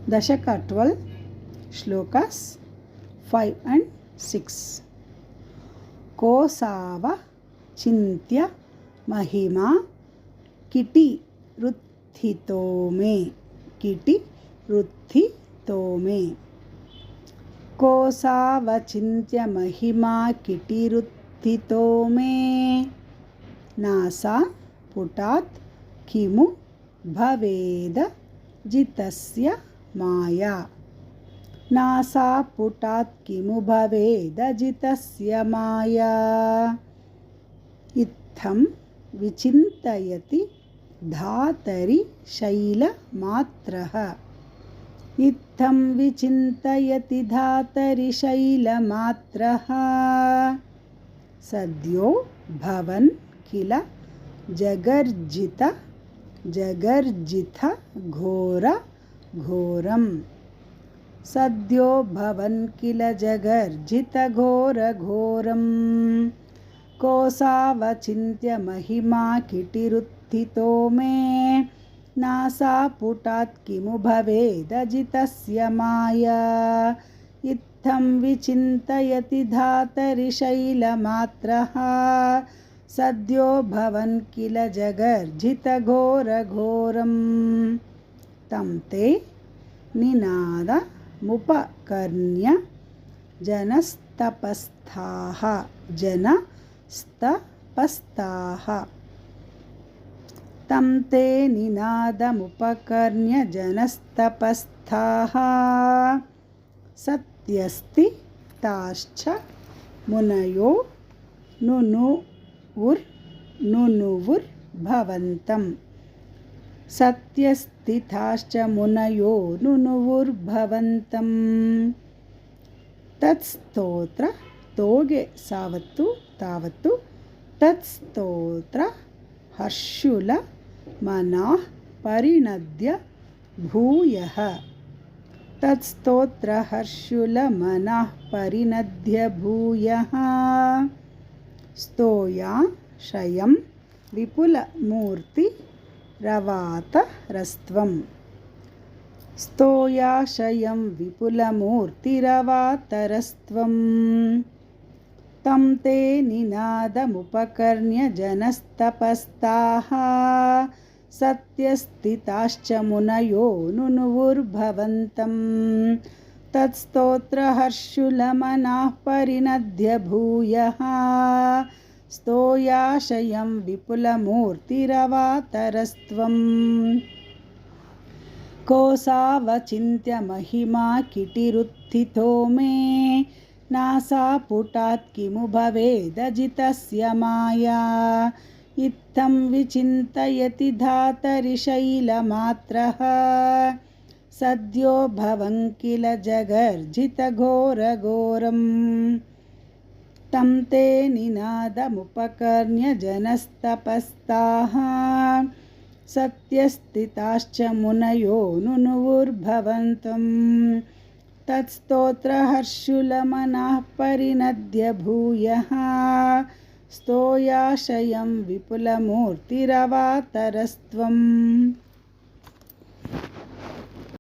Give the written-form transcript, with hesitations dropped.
Dashaka 12, Shlokas 5 and 6. Kosava Chintya Mahima Kiti Ruthito me. Kiti Ruthito me. Kosava Chintya Mahima Kiti Ruthito me. Nasa Putat Kimu Bhaveda Jitasya Maya. Nasa Putat Kimu Bhaveda Jitasya Maya. Itham Vichintayati Dhatari Shaila Matraha. Itham Vichintayati Dhatari Shaila Matraha. Sadyo Bhavan Kila Jagarjita Jagarjitha Ghora Ghoram. Sadyo Bhavan Kila Jagarjita Ghora Ghoram. Kosava Chintya Mahima Kitiruthito me. Nasa Putat Kimu Bhaveda Jitasya Maya. Itham Vichintayati Dhatari Shaila Matraha. Sadyo Bhavan Kila Jagarjita Ghora Ghoram. Tamte Ninada Mupakarnya Janastapasthaha. Janastapasthaha. Tamte Ninada Mupakarnya Janastapasthaha. Satyasti Tascha Munayo Nunuvur Bhavantam. Satyastithascha Munayo Nunuvur Bhavantam. Tatstotra Toge Savatu Tavatu. Tatstotra Harshula Manah Parinadya Bhuyaha. Tatstotra Harshula Manah Parinadya Bhuyaha. Stoya Shayam Vipula Murti Ravata Rastvam. Stoya Shayam Vipula Murti Ravata Rastvam. Tamte Ninada Mupakarnya Janastapastaha. Satyasthitascha Munayo Nunuvur Bhavantam. Tatstotra Harshula Manah Parinadya Bhuyaha. Stoya Shayam Vipula Murti Ravatarastvam. Kosava Chintya Mahima Kitiruthito me. Nasa Putat Kimu Bhaveda Jitasya Maya. Itham Vichintayati Dhatari Shaila Matraha. Sadyo Bhavan Kila Jagarjita Ghora Ghoram. Tamte Ninada Mupakarnya Janastapastaha. Satyasthitascha Munayo Nunuvur Bhavantam. Tatstotra Harshula Manah Parinadya Bhuyaha. Stoya Shayam Vipula Murti Ravatarastvam.